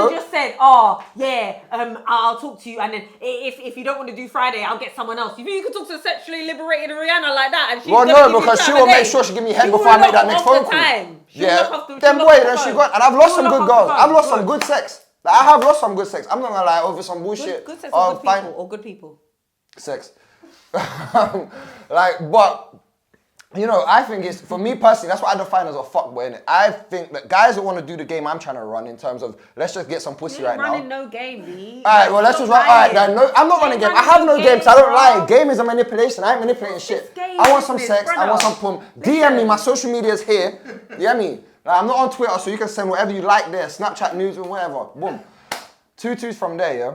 then just said, oh, yeah, I'll talk to you, and then if you don't want to do Friday, I'll get someone else. You think you could talk to a sexually liberated Rihanna like that? And she's because she will make sure she give me head before I make that next phone call. Yeah, then boy, then she got, and I've lost some good girls. I've lost some good sex. Like, I have lost some good sex. I'm not gonna lie, over some bullshit. Good sex or good people, or good people? Sex. Like, but... You know, I think it's, for me personally, that's what I define as a fuckboy, innit? I think that guys that want to do the game I'm trying to run in terms of, let's just get some pussy right now. You're running no game, B. Alright, well, let's just run. Alright, no, I'm not running game. I have no game, so I don't lie. Game is a manipulation. I ain't manipulating shit. I want some sex. I want some pum. DM me. My social media is here. You get me? Like, I'm not on Twitter, so you can send whatever you like there. Snapchat news and whatever. Boom. 2-2s from there, yeah?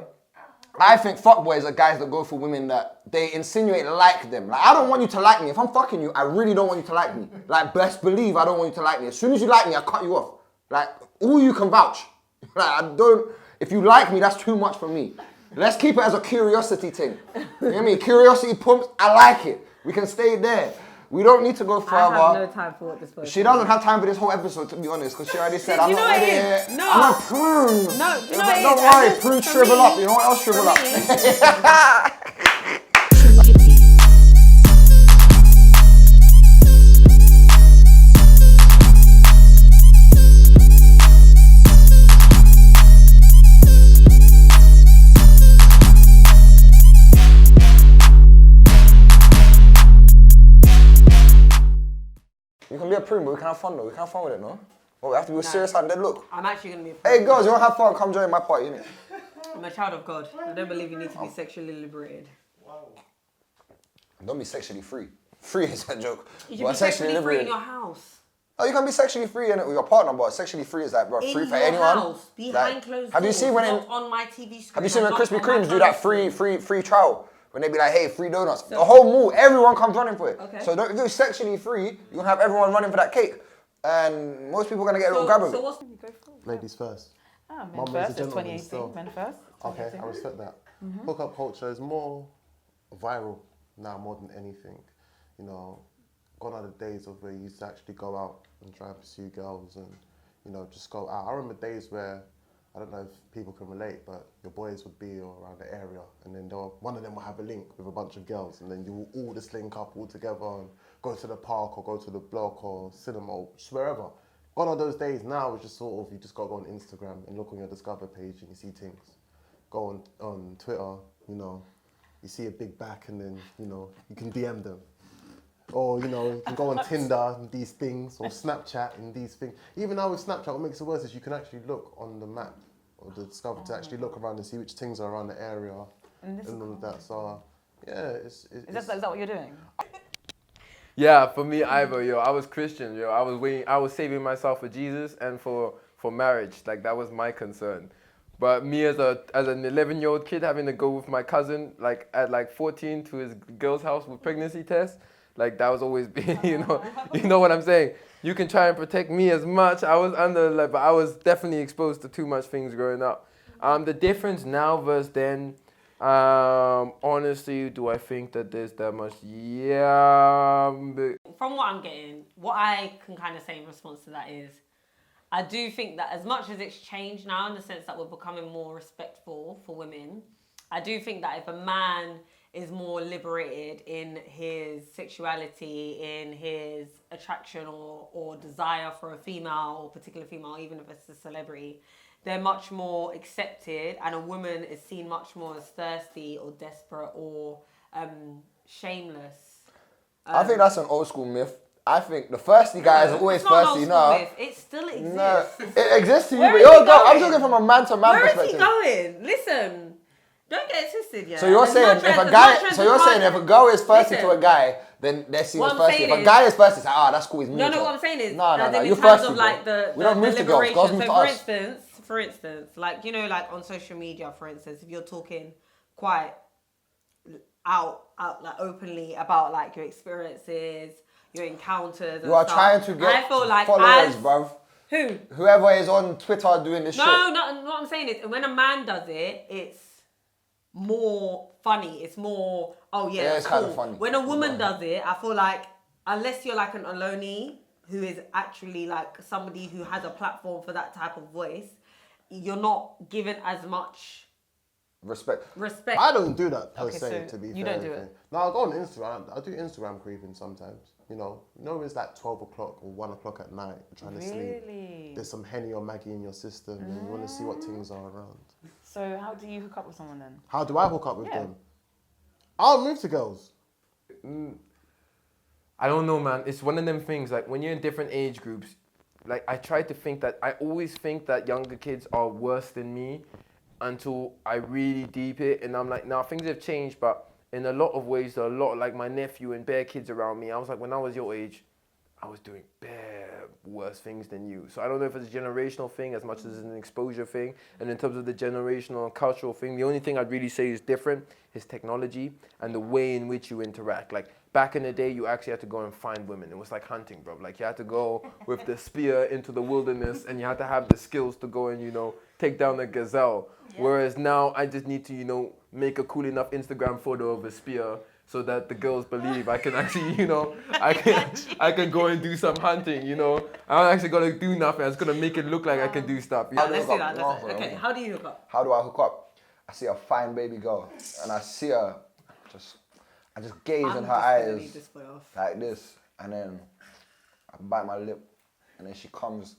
I think fuckboys are guys that go for women that they insinuate like them. Like, I don't want you to like me. If I'm fucking you, I really don't want you to like me. Like, best believe I don't want you to like me. As soon as you like me, I cut you off. Like, all you can vouch. Like, if you like me, that's too much for me. Let's keep it as a curiosity thing. You know what I mean? Curiosity pumps, I like it. We can stay there. We don't need to go further. I have no time for what this person. She doesn't have time for this whole episode, to be honest, because she already said, I'm not ready yet. No. I'm a prune. No, don't worry, prune shrivel up. You know what else shrivel up? You can be a prune, but we can have fun though. We can have fun with it, no? Well, we have to be serious and then look. I'm actually going to be a prune. Hey girls, you want to have fun? Come join my party, innit? I'm a child of God. I don't believe you need to be sexually liberated. Wow. Don't be sexually free. Free is a joke. You should be sexually free in your house. Oh, you can be sexually free in it with your partner, but sexually free is like, bro, free for anyone. House, behind closed doors. Have you seen when on my TV screen? Have you seen when Krispy Kremes do that free trial? When they be like, hey, free donuts. The whole mall, everyone comes running for it. Okay. So if you're sexually free, you'll have everyone running for that cake. And most people are going to get a little grab of it. So what's... Ladies first. Oh, men first, it's 2018. Men first. Okay, I respect that. Hookup culture is more viral now more than anything. You know, gone are the days of where you used to actually go out and try and pursue girls and, you know, just go out. I remember days where, I don't know if people can relate, but your boys would be around the area and then one of them will have a link with a bunch of girls and then you will all just link up all together and go to the park or go to the block or cinema or just wherever. Gone are those days. Now it's just sort of, you just got to go on Instagram and look on your Discover page and you see things. Go on Twitter, you know, you see a big back and then, you know, you can DM them. Or, you know, you can go on Tinder and these things, or Snapchat and these things. Even now with Snapchat, what makes it worse is you can actually look on the map or the Discover to actually look around and see which things are around the area and all of that. So, yeah, is that what you're doing? Yeah, for me either, yo. I was Christian, yo. I was saving myself for Jesus and for marriage. Like, that was my concern. But me as an 11-year-old kid having to go with my cousin, like at like 14 to his girl's house with pregnancy tests, like that was always being, you know what I'm saying? You can try and protect me as much. I was but I was definitely exposed to too much things growing up. The difference now versus then, honestly, do I think that there's that much? Yeah. From what I'm getting, what I can kind of say in response to that is, I do think that as much as it's changed now in the sense that we're becoming more respectful for women, I do think that if a man is more liberated in his sexuality, in his attraction or desire for a female or particular female, even if it's a celebrity, they're much more accepted and a woman is seen much more as thirsty or desperate or shameless. I think that's an old school myth. I think the thirsty guy is always thirsty. No, it still exists. No, it exists to you, but I'm talking from a man to man perspective. Where is he going? Listen, don't get it twisted, yeah. So you're saying if a girl is thirsty to a guy, then they're seen as thirsty. If a guy is thirsty, it's like, that's cool. He's no. What I'm saying is, no, you're thirsty. Of like we don't move to girls. Girls move to us. For instance, like like on social media, for instance, if you're talking quite out like openly about like your experiences, your encounters, you are trying to get followers, bruv. Who? Whoever is on Twitter doing this shit. No, what I'm saying is, when a man does it, it's more funny. It's more, it's cool. kind of funny. When a woman does it, I feel like, unless you're like an Aloni, who is actually like somebody who has a platform for that type of voice, you're not given as much Respect. I don't do that per Okay, se, so to be fair. you don't do it? No, I go on Instagram. I do Instagram creeping sometimes. You know, it's like 12 o'clock or 1 o'clock at night, you're trying to sleep. Really? There's some Henny or Maggie in your system, and you want to see what things are around. So how do you hook up with someone then? How do I hook up with Yeah. them? I'll move to girls. I don't know, man. It's one of them things, like when you're in different age groups, like I try to think that, I always think that younger kids are worse than me until I really deep it. And I'm like, now things have changed, but in a lot of ways, a lot like my nephew and bare kids around me, I was like, when I was your age, I was doing bare worse things than you. So I don't know if it's a generational thing as much as it's an exposure thing. And in terms of the generational and cultural thing, the only thing I'd really say is different is technology and the way in which you interact. Like back in the day, you actually had to go and find women. It was like hunting, bro. Like you had to go with the spear into the wilderness and you had to have the skills to go and, take down a gazelle. Yeah. Whereas now I just need to, make a cool enough Instagram photo of a spear so that the girls believe I can actually, I can go and do some hunting, I'm not actually gonna do nothing. I'm just gonna make it look like I can do stuff. Let's do that. Okay, how do you hook up? How do I hook up? I see a fine baby girl, and I see her, I just gaze in her eyes like this, and then I bite my lip, and then she comes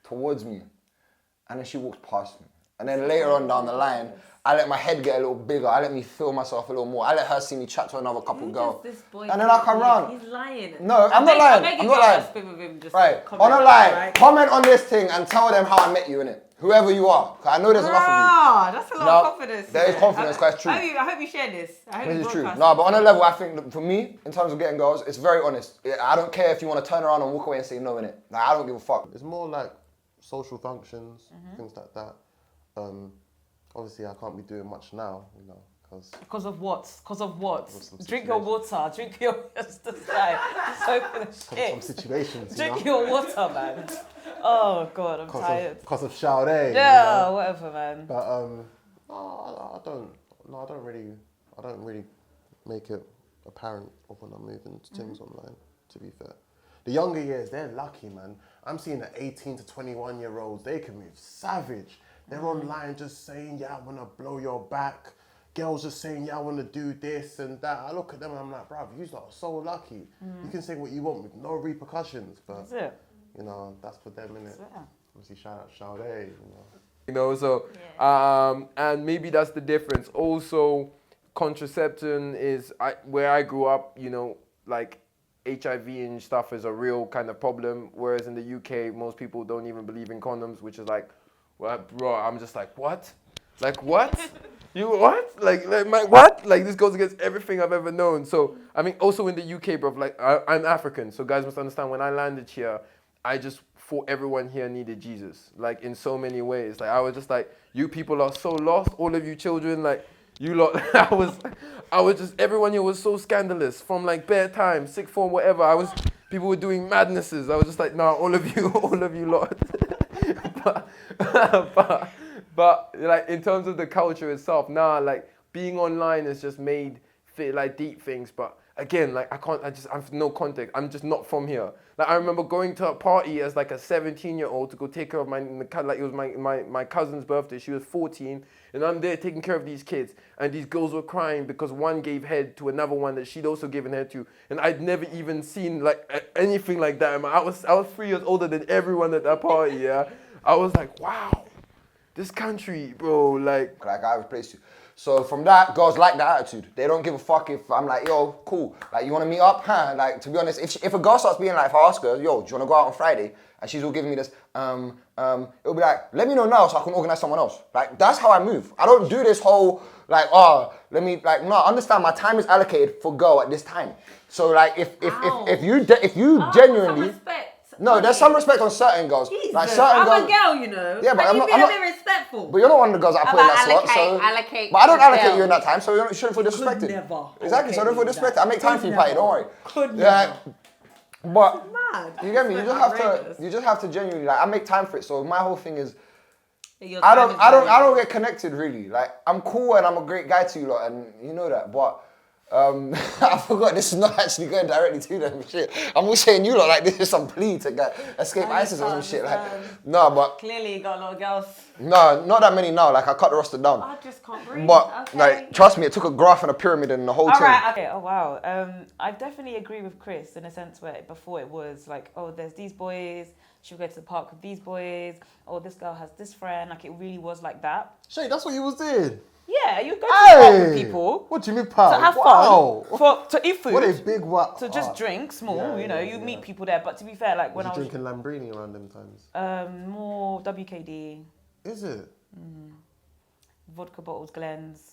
towards me, and then she walks past me. And then later on down the line, I let my head get a little bigger. I let me feel myself a little more. I let her see me chat to another couple girls. And then I come round. He's lying. No, I'm not lying. I'm not lying. Right. On a line, right? Comment on this thing and tell them how I met you in it. Whoever you are. Cause I know there's enough of you. That's a lot of confidence. There is confidence, because it's true. I hope you share this. This is true. No, but on a level, I think that for me, in terms of getting girls, it's very honest. I don't care if you want to turn around and walk away and say no in it. Like, I don't give a fuck. It's more like social functions, things like that. Obviously, I can't be doing much now, Because of what? Drink your water. Drink your so for the shit. Some situations. Drink your water, man. Oh God, I'm tired. Because of Sade. Yeah, whatever, man. But I don't really make it apparent when I'm moving things online. To be fair, the younger years, they're lucky, man. I'm seeing the 18 to 21-year-olds. They can move savage. They're online just saying, yeah, I want to blow your back. Girls just saying, yeah, I want to do this and that. I look at them and I'm like, bruv, you lot are so lucky. You can say what you want with no repercussions. But, that's it. That's for them, innit? Obviously, shout out Sade, and maybe that's the difference. Also, contraception is, where I grew up, like HIV and stuff is a real kind of problem. Whereas in the UK, most people don't even believe in condoms, which is like, well, bro, I'm just like, what? Like, what? You what? Like what? Like, this goes against everything I've ever known. So, I mean, also in the UK, bro, like, I'm African. So guys must understand, when I landed here, I just thought everyone here needed Jesus. Like, in so many ways. Like, I was just like, you people are so lost. All of you children, like, you lot, I was just, everyone here was so scandalous. From, like, bare time, sixth form, whatever. People were doing madnesses. I was just like, nah, all of you lot. but like in terms of the culture itself, like being online has just made fit like deep things. But again, like I have no context. I'm just not from here. Like I remember going to a party as like a 17-year-old to go take care of like it was my cousin's birthday. She was 14, and I'm there taking care of these kids, and these girls were crying because one gave head to another one that she'd also given head to, and I'd never even seen like anything like that. I was 3 years older than everyone at that party. Yeah. I was like, wow, this country, bro, like I replaced you. So from that, girls like that attitude. They don't give a fuck if I'm like, yo, cool. Like, you want to meet up? Huh? Like, to be honest, if a girl starts being like, if I ask her, yo, do you want to go out on Friday? And she's all giving me this, it'll be like, let me know now so I can organize someone else. Like, that's how I move. I don't do this whole, like, no, understand my time is allocated for girl at this time. So, like, if you genuinely... No, there's some respect on certain girls. Jesus, like certain I'm a girl, Yeah, but I'm not bit respectful. But you're not one of the girls that I put in that slot. Allocate. But I don't allocate you in that time, so you shouldn't feel disrespected. Never. Exactly, so don't feel disrespected. I make time for you, Patty. Don't worry. Could never. But mad. You get me? You just have to genuinely, like, I make time for it. So my whole thing is, I don't get connected really. Like, I'm cool and I'm a great guy to you lot, and you know that. But I forgot this is not actually going directly to them. Shit, I'm all saying you look like this is some plea to get escape ISIS or some shit. Like, no, but Clearly, you got a lot of girls. no, not that many now. Like I cut the roster down. I just can't breathe. But Okay. like, trust me, it took a graph and a pyramid and the whole All thing. right. Okay, oh wow. I definitely agree with Chris in a sense where before it was like, oh, there's these boys, she'll go to the park with these boys, oh, this girl has this friend. Like it really was like that. Shay, that's what you was doing. Yeah, you go to the park with people What do you mean, pal? to have Wow. fun, to eat food, What a big what? to just drink small. Yeah, you know, yeah, you yeah. meet people there. But to be fair, like when Was I you was drinking Lambrini around them times? more WKD, Is it? vodka bottles, Glens,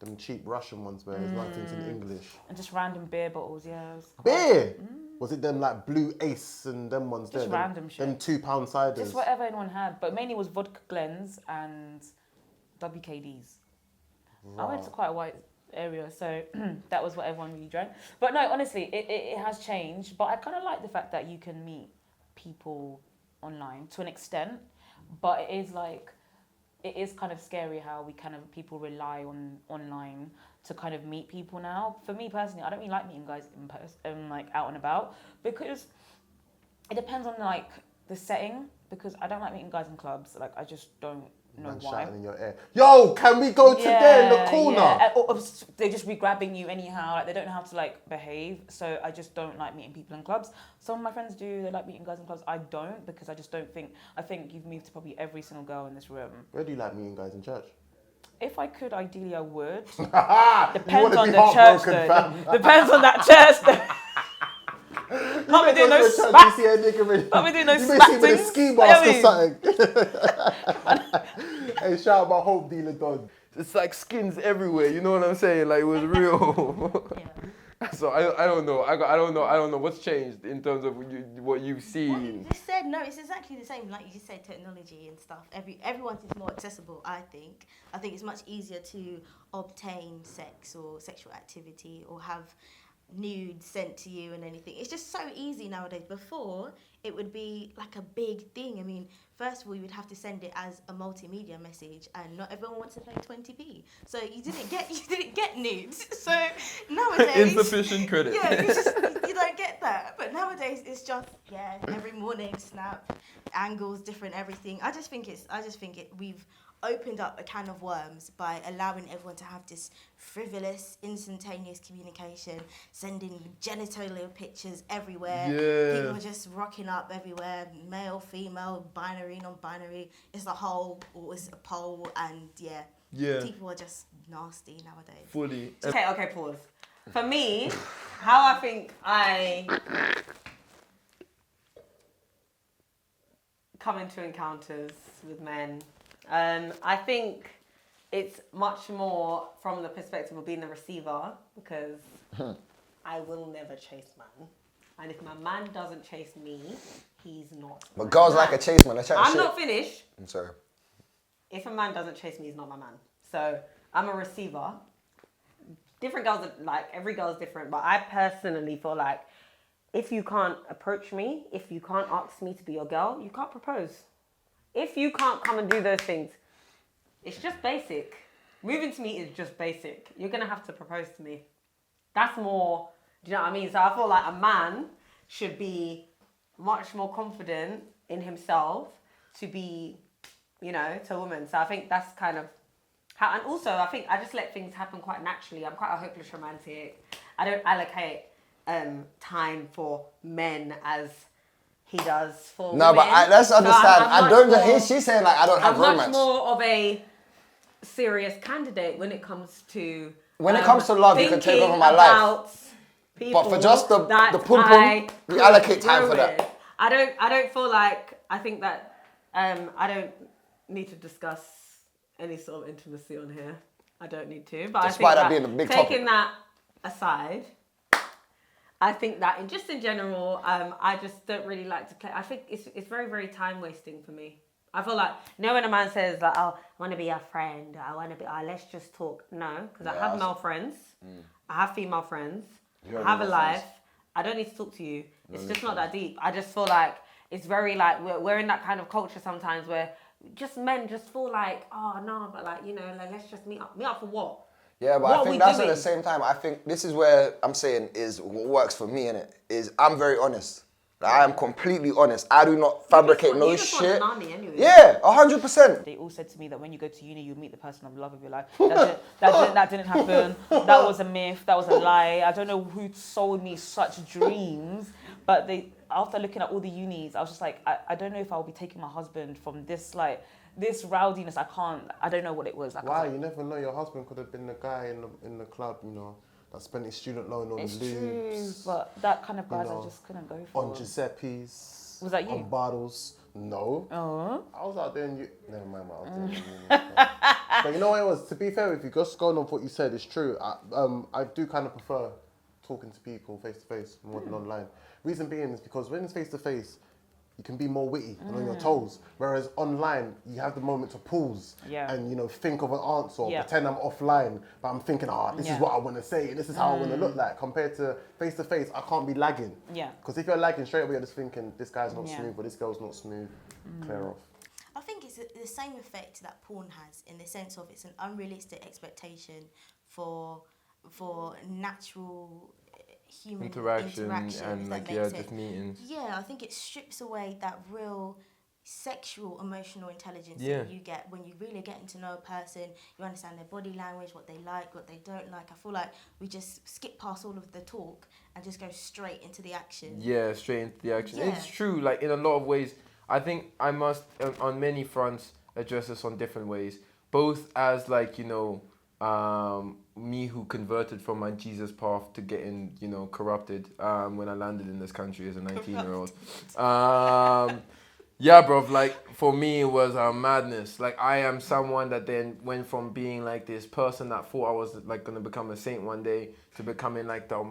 Them cheap Russian ones where there's nothing in English. and just random beer bottles. Yeah, it was quite- Beer? Was it them like Blue Ace and them ones Just there? random shit. Them £2 ciders. Just whatever anyone had, but mainly was vodka Glens and WKDs. I went to quite a wide area, so that was what everyone really drank. But no, honestly, it has changed. But I kind of like the fact that you can meet people online to an extent, but it is kind of scary how people rely on online to kind of meet people now. For me personally, I don't really like meeting guys in person, like out and about, because it depends on like the setting. Because I don't like meeting guys in clubs. Like I just don't know Man why. shouting in your ear. Yo, can we go to there in the corner? Yeah. Or they just be grabbing you anyhow. Like they don't know how to like behave. So I just don't like meeting people in clubs. Some of my friends do. They like meeting guys in clubs. I don't, because I just don't think. I think you've moved to probably every single girl in this room. Where do you like meeting guys in church? If I could, ideally I would. You Depends wanna on be the church heartbroken, though. fam. Depends on that church though. Can't be doing no You smack. see a nigga with, Can't be doing no you may see him with a smack ski things. mask You know or something. Hey, shout out my hope dealer dog. It's like skins everywhere. You know what I'm saying? Like it was real. So I don't know. I don't know what's changed in terms of what you've What you seen. just said, no, it's exactly the same. Like you just said, technology and stuff. Everyone's is more accessible. I think it's much easier to obtain sex or sexual activity or have nudes sent to you and anything. It's just so easy nowadays. Before, it would be like a big thing. I mean, first of all, you would have to send it as a multimedia message, and not everyone wants to pay 20p. So you didn't get nudes. So nowadays, Insufficient credit. yeah, you don't get that. But nowadays, it's just every morning snap, angles, different everything. I just think we've opened up a can of worms by allowing everyone to have this frivolous, instantaneous communication, sending genitalia pictures everywhere. Yeah. People are just rocking up everywhere, male, female, binary, non-binary. It's a whole, or it's a poll, and people are just nasty nowadays. Fully. Okay, pause. For me, how I think I come into encounters with men, I think it's much more from the perspective of being the receiver, because I will never chase man. And if my man doesn't chase me, he's not. But girls like a chase, man. They're chatting I'm shit. not finished. I'm sorry. If a man doesn't chase me, he's not my man. So I'm a receiver. Different girls, every girl is different, but I personally feel like if you can't approach me, if you can't ask me to be your girl, you can't propose. If you can't come and do those things, it's just basic. Moving to me is just basic. You're going to have to propose to me. That's more, do you know what I mean? So I feel like a man should be much more confident in himself to be, to a woman. So I think that's kind of how, and also I think I just let things happen quite naturally. I'm quite a hopeless romantic. I don't allocate time for men as he does for women. No, but let's So understand. I'm I don't. much more- She's saying like I don't have I'm much romance. more of a serious candidate when it comes to When it comes to love, you can take over my life. about people But for just the that pum pum, I we allocate time grow for that. with. I don't feel like, I think that I don't need to discuss any sort of intimacy on here. I don't need to. But Despite I that think being a big taking topic. that aside, I think that in general, I just don't really like to play. I think it's very, very time wasting for me. I feel like, when a man says like, oh, I want to be your friend, let's just talk. No, because I have male friends, I have female friends, I have a life. I don't need to talk to you. It's just not that deep. I just feel like it's very like, we're in that kind of culture sometimes where just men just feel like, oh no, but let's just meet up. Meet up for what? Yeah, but What I are think we that's doing? at the same time. I think this is where I'm saying is what works for me, innit? Is I'm very honest. Like, I am completely honest. I do not fabricate no You just want shit. an army anyway. Yeah, 100%. They all said to me that when you go to uni, you meet the person of love of your life. That didn't happen. That was a myth. That was a lie. I don't know who sold me such dreams, but after looking at all the unis, I was just like, I don't know if I'll be taking my husband from this rowdiness. I don't know what it was. Why? You never know. Your husband could have been the guy in the club, you know, that spent his student loan on It's lubes. true, but that kind of guys know, I just couldn't go for. On Giuseppe's. Was that you? On bottles. No. Oh. I was out there and never mind what I was doing. But you know what it was? To be fair with you, just going on what you said, it's true. I do kind of prefer talking to people face to face more than online. Reason being is because when it's face to face, you can be more witty and on your toes. Whereas online, you have the moment to pause and, you know, think of an answer, pretend I'm offline, but I'm thinking, this is what I want to say, and this is how I want to look like. Compared to face, I can't be lagging. Yeah. Because if you're lagging, straight away you're just thinking, this guy's not smooth, or this girl's not smooth, clear off. I think it's the same effect that porn has, in the sense of it's an unrealistic expectation for natural human interaction if and that like makes sense. just meetings. Yeah, I think it strips away that real sexual emotional intelligence Yeah. that you get when you really getting to know a person. You understand their body language, what they like, what they don't like. I feel like we just skip past all of the talk and just go straight into the action. Yeah, straight into the action. Yeah. It's true, like in a lot of ways. I think I must, on many fronts, address this on different ways. Both as like, you know, me who converted from my Jesus path to getting, you know, corrupted when I landed in this country as a 19-year-old. Yeah, bro, like for me it was madness. Like I am someone that then went from being like this person that thought I was like gonna become a saint one day to becoming like the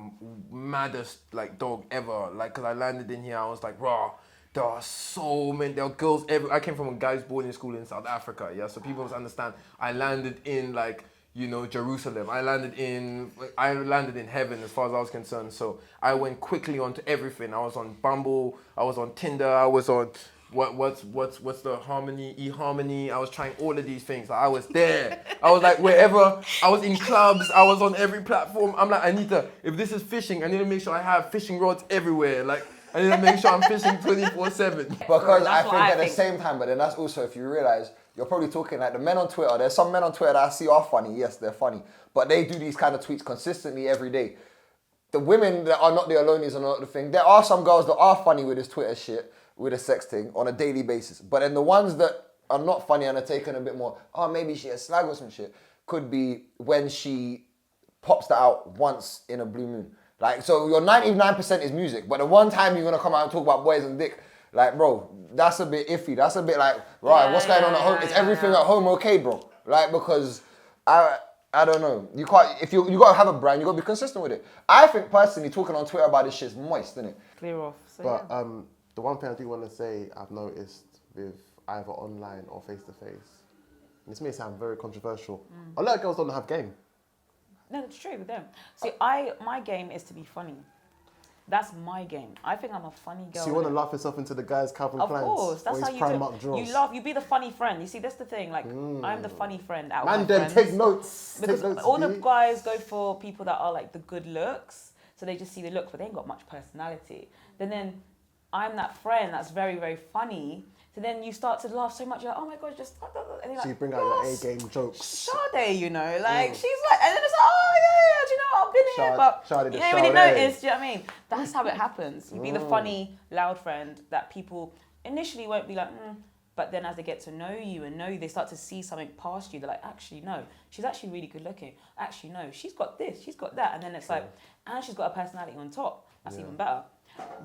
maddest like dog ever. Like, cause I landed in here, I was like, raw. There are so many, there are girls I came from a guys boarding school in South Africa, yeah? So people must understand, I landed in like, you know, Jerusalem. I landed in heaven as far as I was concerned. So I went quickly onto everything. I was on Bumble, I was on Tinder, I was on, what's the eHarmony? I was trying all of these things. I was there. I was like wherever, I was in clubs, I was on every platform. I'm like, if this is fishing, I need to make sure I have fishing rods everywhere. Like, I need to make sure I'm fishing 24/7. Because I think at the same time, but then that's also, if you realize, you're probably talking like the men on Twitter. There's some men on Twitter that I see are funny. Yes, they're funny. But they do these kind of tweets consistently every day. The women that are not the alonies are not the thing. There are some girls that are funny with this Twitter shit, with the sex thing, on a daily basis. But then the ones that are not funny and are taken a bit more, maybe she a slag or some shit, could be when she pops that out once in a blue moon. Like, so your 99% is music, but the one time you're going to come out and talk about boys and dick, like, bro, that's a bit iffy. That's a bit like, right, what's going on at home? Is everything at home okay, bro? Like, because I don't know. You can't, if you got to have a brand, you got to be consistent with it. I think personally, talking on Twitter about this shit is moist, isn't it? Clear off. So, But the one thing I do want to say, I've noticed with either online or face to face, this may sound very controversial. A lot of girls don't have game. no, it's true with them. See, my game is to be funny. That's my game. I think I'm a funny girl. So you want to laugh yourself into the guy's Calvin Kleins? Of course, that's or how his you Primark do. drawers? You laugh. You be the funny friend. You see, that's the thing. Like, I'm the funny friend out of Man, my then friends. take notes. Because Take notes, all the B. guys go for people that are like the good looks, so they just see the looks, but they ain't got much personality. Then I'm that friend that's very, very funny. So then you start to laugh so much, you're like, oh my god, just... And you're So you like, bring out your "Yes, A-game jokes. Sade, you know, like she's like, and then it's like, oh yeah, do you know what, I've been here, but Sade the you don't really Sade. notice, do you know what I mean? That's how it happens. You be the funny, loud friend that people initially won't be like, but then as they get to know you, they start to see something past you. They're like, actually, no, she's actually really good looking. Actually, no, she's got this, she's got that. And then it's like, and she's got a personality on top. That's even better.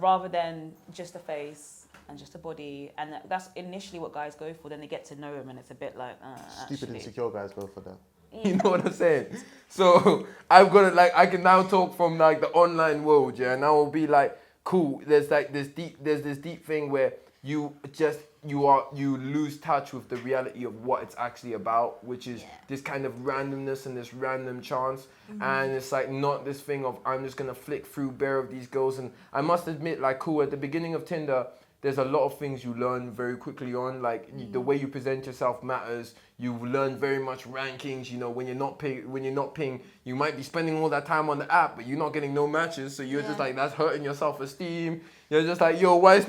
Rather than just a face and just a body. And that's initially what guys go for. Then they get to know him and it's a bit like, Stupid actually. insecure guys go for that. You know what I'm saying? So I've got to like, I can now talk from like the online world, yeah, and I will be like, cool. There's this deep thing where you lose touch with the reality of what it's actually about, which is this kind of randomness and this random chance. And it's like not this thing of I'm just gonna flick through bare of these girls. And I must admit, like, cool, at the beginning of Tinder, there's a lot of things you learn very quickly on. Like the way you present yourself matters. You learn very much rankings. You know, when you're not ping, you might be spending all that time on the app, but you're not getting no matches. So you're just like, that's hurting your self-esteem. You're just like, yo, why is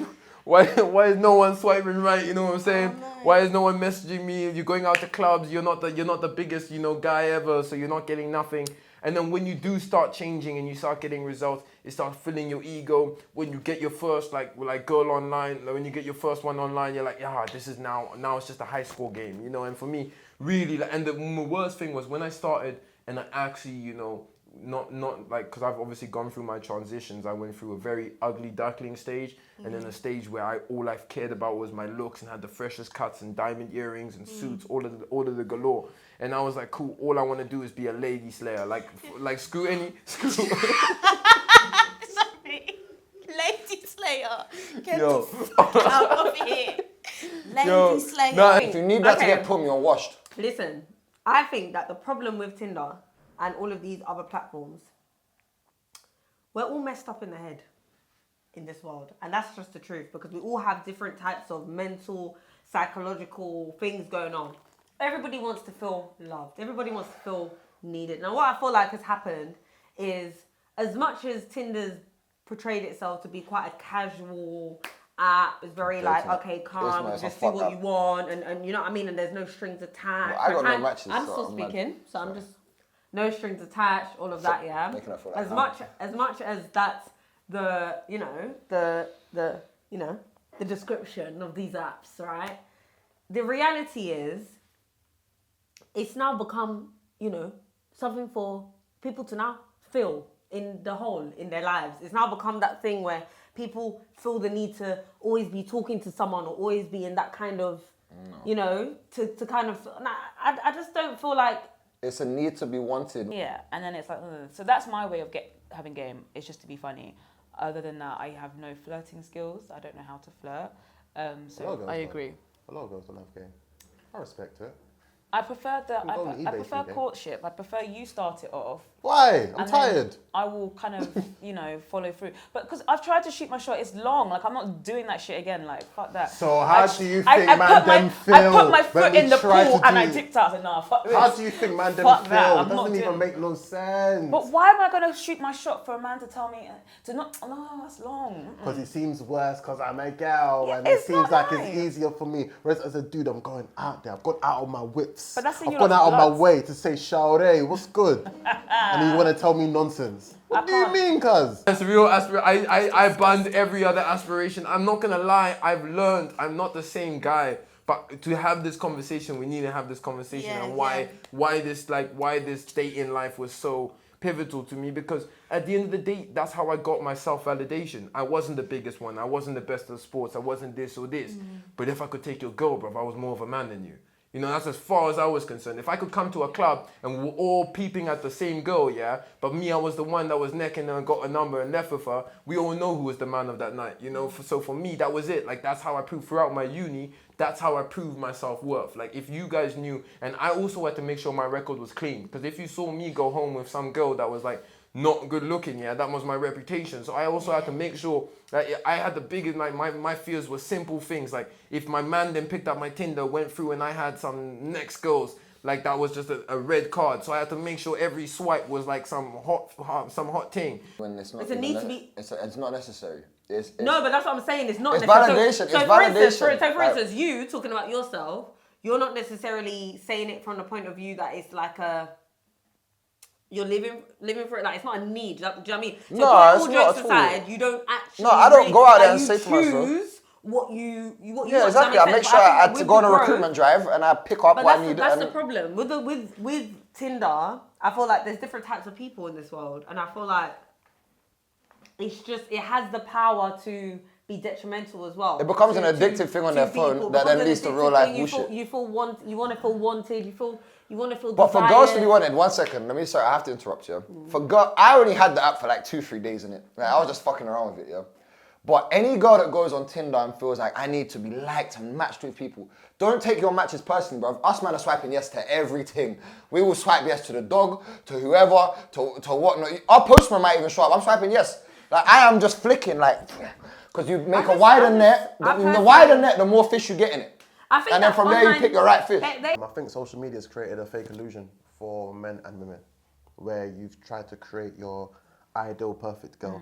no one swiping right? You know what I'm saying? Oh, no. Why is no one messaging me? You're going out to clubs. You're not the biggest, you know, guy ever. So you're not getting nothing. And then when you do start changing and you start getting results, it starts filling your ego. When you get your first like girl online, when you get your first one online, you're like, yeah, this is now it's just a high score game, you know. And for me, really, and the worst thing was when I started and I actually, you know, not like, because I've obviously gone through my transitions. I went through a very ugly duckling stage, and then a stage where all I cared about was my looks and had the freshest cuts and diamond earrings and suits, all of the galore. And I was like, cool, all I want to do is be a lady slayer, like screw. Sorry, lady slayer. Get Yo. the fuck out of here. Lady slayer. nah. If you need that to Okay. get put, you're washed. Listen, I think that the problem with Tinder and all of these other platforms, we're all messed up in the head in this world. And that's just the truth, because we all have different types of mental, psychological things going on. Everybody wants to feel loved. Everybody wants to feel needed. Now, what I feel like has happened is, as much as Tinder's portrayed itself to be quite a casual app, it's very like, okay, calm, It's just a do fuck what app. you want, and you know what I mean? And there's no strings attached. Well, I got no And matches, I'm so still I'm mad. speaking, so I'm just no strings attached, all of that, yeah. making up for that As now. much as that's the, you know, the description of these apps, right? The reality is, it's now become, you know, something for people to now feel in the whole, in their lives. It's now become that thing where people feel the need to always be talking to someone or always be in that kind of, you know, to kind of, I just don't feel like. It's a need to be wanted. Yeah, and then it's like, ugh. So that's my way of having game. It's just to be funny. Other than that, I have no flirting skills. I don't know how to flirt. So I agree. A lot of girls don't have game. I respect it. I prefer can go on I eBay prefer for a game. courtship. I prefer you start it off. Why? I'm and tired. then I will kind of, you know, follow through. But because I've tried to shoot my shot, it's long. Like, I'm not doing that shit again. Like, fuck that. So how do you think man put them I feel put my when foot we in the try pool to and I do- dipped out and said, nah, fuck this. How do you think man them Fuck feel? that, It I'm not doesn't even doing- make no sense. But why am I going to shoot my shot for a man to tell me to not? No, that's long. Because it seems worse because I'm a girl Yeah, and it it's seems not like nice. it's easier for me. Whereas as a dude, I'm going out there. I've gone out of my whips. But that's in I've your gone out of my blood. way to say, Shaore, what's good? And you want to tell me nonsense. What do you can't. mean, cuz? That's real aspiration. I banned every other aspiration. I'm not gonna lie. I've learned I'm not the same guy. But to have this conversation, we need to have this conversation, Yeah, and why this dating life was so pivotal to me, because at the end of the day, that's how I got my self-validation. I wasn't the biggest one. I wasn't the best of sports. I wasn't this or this. But if I could take your girl, bruv, I was more of a man than you. You know, that's as far as I was concerned. If I could come to a club and we're all peeping at the same girl, yeah, but me, I was the one that was necking her and got a number and left with her, we all know who was the man of that night, you know? So for me, that was it. Like, that's how I proved throughout my uni. That's how I proved my self-worth. Like, if you guys knew, and I also had to make sure my record was clean. Because if you saw me go home with some girl that was like, not good looking, yeah, that was my reputation. So I also had to make sure that I had the biggest, like my fears were simple things. Like if my man then picked up my Tinder, went through and I had some next girls, like that was just a red card. So I had to make sure every swipe was like some hot thing. When it's not. It's a need to be- It's not necessary. It's No, but that's what I'm saying. It's not It's necessary. validation, So it's for instance, validation. for instance, you talking about yourself, you're not necessarily saying it from the point of view that it's like you're living for it. Like, it's not a need. Do you know what I mean? So No, all it's not jokes at all. aside, you don't actually. No, I don't really- go out there like, and say to myself- choose what you Yeah, want. Does that exactly. I sense? make But sure I think had to with go on the a growth- recruitment drive and I pick up But what I need. that's the and problem with Tinder. I feel like there's different types of people in this world, and I feel like it has the power to be detrimental as well. It becomes an to- addictive thing on to their people. phone that then Becomes an leads to addictive real life thing. bullshit. You want to feel wanted. You want to feel. But for girls to be desired. wanted, 1 second, sorry, I have to interrupt you. For girl, I only had the app for like 2-3 days in it. Like, I was just fucking around with it, yeah. But any girl that goes on Tinder and feels like I need to be liked and matched with people, don't take your matches personally, bro. Us man are swiping yes to everything. We will swipe yes to the dog, to whoever, to whatnot. Our postman might even show up. I'm swiping yes. Like, I am just flicking, like, Because you make a wider net. The wider net, the more fish you get in it. I think and then from there you pick the right fish. I think social media has created a fake illusion for men and women, where you've tried to create your ideal perfect girl.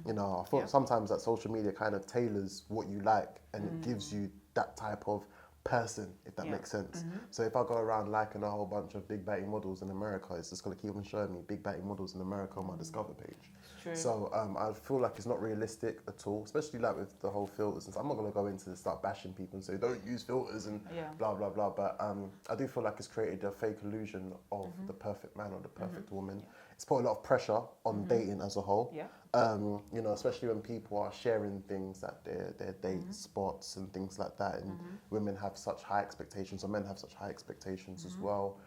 You know, I thought sometimes that social media kind of tailors what you like, and it gives you that type of person, if that makes sense. So if I go around liking a whole bunch of big batty models in America, it's just going to keep on showing me big batty models in America on my Discover page. True. So I feel like it's not realistic at all, especially like with the whole filters. And I'm not going to go into start bashing people and say don't use filters and blah blah blah. But I do feel like it's created a fake illusion of the perfect man or the perfect woman. It's put a lot of pressure on dating as a whole. You know, especially when people are sharing things at their date spots and things like that, and women have such high expectations, or men have such high expectations as well.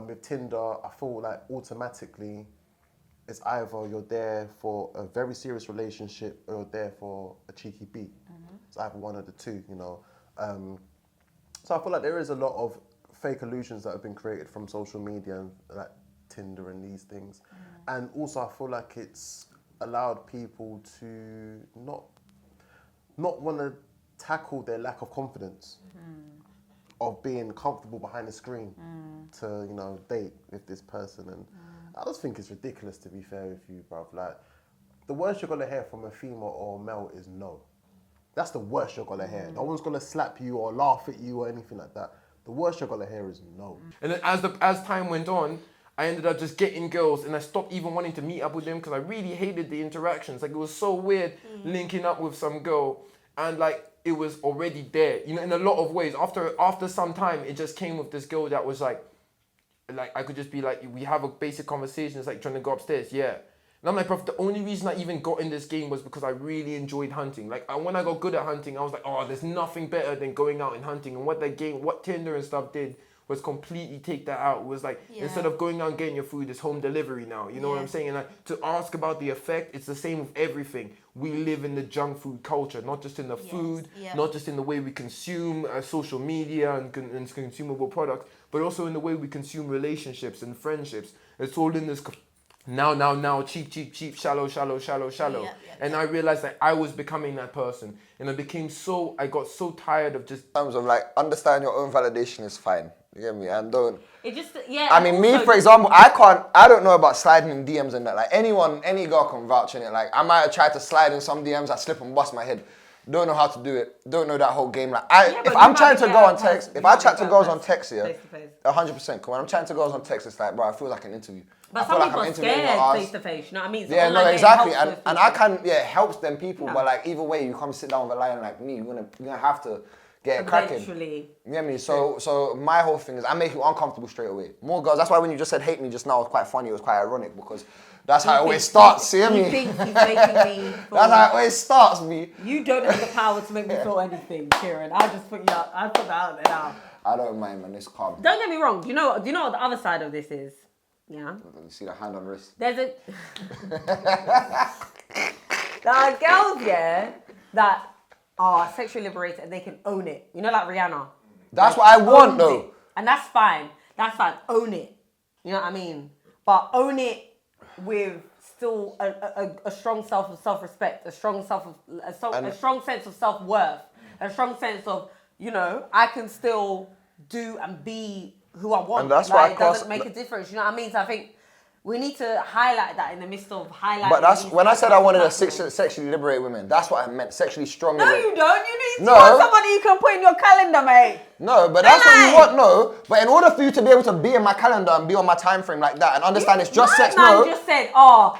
With Tinder, I feel like automatically it's either you're there for a very serious relationship or you're there for a cheeky beat. It's either one of the two, you know. So I feel like there is a lot of fake illusions that have been created from social media, like Tinder and these things. And also I feel like it's allowed people to not want to tackle their lack of confidence of being comfortable behind the screen to, you know, date with this person. And I just think it's ridiculous, to be fair with you, bruv. Like, the worst you're gonna hear from a female or a male is no. That's the worst you're gonna hear. No one's gonna slap you or laugh at you or anything like that. The worst you're gonna hear is no. And then as time went on, I ended up just getting girls, and I stopped even wanting to meet up with them because I really hated the interactions. Like, it was so weird linking up with some girl, and like, it was already there. You know, in a lot of ways. After some time, it just came with this girl that was like I could just be like, we have a basic conversation. It's like, trying to go upstairs, yeah. And I'm like, bro, the only reason I even got in this game was because I really enjoyed hunting. Like, when I got good at hunting, I was like, oh, there's nothing better than going out and hunting. And what Tinder and stuff did was completely take that out. It was like, instead of going out and getting your food, it's home delivery now. You know what I'm saying? And like, to ask about the effect, it's the same with everything. We live in the junk food culture, not just in the food, not just in the way we consume social media and consumable products, but also in the way we consume relationships and friendships. It's all in this now, cheap, shallow. And I realized that I was becoming that person. And I got so tired of just... In terms of like, understand your own validation is fine. You get me? And don't... It just, I mean, me, for example, I don't know about sliding in DMs and that. Like, any girl can vouch in it. Like, I might have tried to slide in some DMs, I slip and bust my head. Don't know how to do it. Don't know that whole game. Like, if I'm trying to go on text, if I chat to girls on text, 100%. When I'm chatting to girls on text, it's like, bro, I feel like an interview. But some people are scared face to face, you know what I mean? So yeah, no, exactly. And I can, it helps them people. But like, either way, you come sit down with a lion like me, you're gonna have to get it cracking. Eventually. You get me? So my whole thing is I make you uncomfortable straight away. More girls, that's why when you just said hate me just now, it was quite funny, it was quite ironic because that's how it always starts, see me? He thinks he's making me feel... That's how it always starts, me. You don't have the power to make me feel anything, Kieran. I just put that out there now. I don't mind, man, it's calm. Don't get me wrong, do you know what the other side of this is? Yeah. You see the hand on wrist? There are girls, that are sexually liberated and they can own it. You know, like Rihanna. That's what I want, though. It. And that's fine. Own it. You know what I mean? But own it with still a strong self-respect, a strong sense of self-worth, a strong sense of, you know, I can still do and be who I want. And that's why it doesn't make a difference. You know what I mean? So I think we need to highlight that in the midst of highlighting. But that's when I said I wanted a sexually liberated women. That's what I meant. Sexually strong. No, you don't. You need to want somebody you can put in your calendar, mate. No, but that's what you want. No, but in order for you to be able to be in my calendar and be on my time frame like that and understand it's just sex, no. Just said, I'll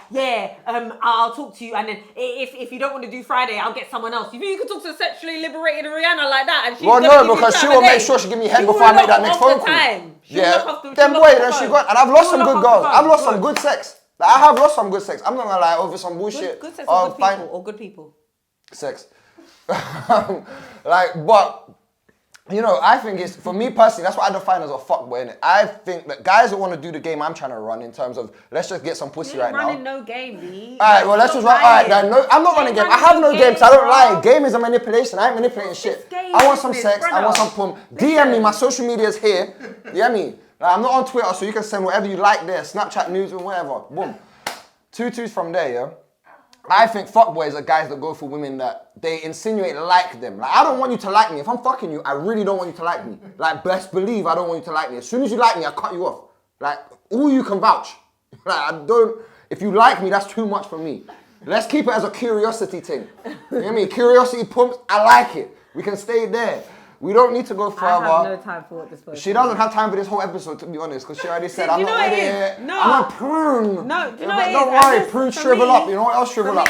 talk to you, and then if you don't want to do Friday, I'll get someone else. You think you can talk to a sexually liberated Rihanna like that? And she's because she will make sure she give me head before I make that next phone call. Then she got, and I've lost some good girls. I've lost some good sex. Like, I have lost some good sex. I'm not gonna lie, over some bullshit. Good sex or good people, or good people? Sex. But you know, I think it's, for me personally, that's what I define as a fuckboy, innit? I think that guys that want to do the game I'm trying to run in terms of, let's just get some pussy right now. You're running no game, B. Alright, well, let's just run. Alright, no, I'm not running game. I have no game, so I don't lie. Game is a manipulation. I ain't manipulating shit. I want some sex. I want some pum. DM me. My social media is here. You get me? Like, I'm not on Twitter, so you can send whatever you like there. Snapchat news and whatever. Boom. 2 from there, yeah? I think fuckboys are guys that go for women that they insinuate like them. Like, I don't want you to like me. If I'm fucking you, I really don't want you to like me. Like, best believe I don't want you to like me. As soon as you like me, I cut you off. Like, all you can vouch. Like, if you like me, that's too much for me. Let's keep it as a curiosity thing. You know what I mean? Curiosity pumps, I like it. We can stay there. We don't need to go further. I have no time for what this person. She doesn't have time for this whole episode, to be honest, because she already said, I'm not what with it it. is? No. I'm a prune. No, do you know But what it don't is? worry, prune shrivel up. You know what else shrivel up?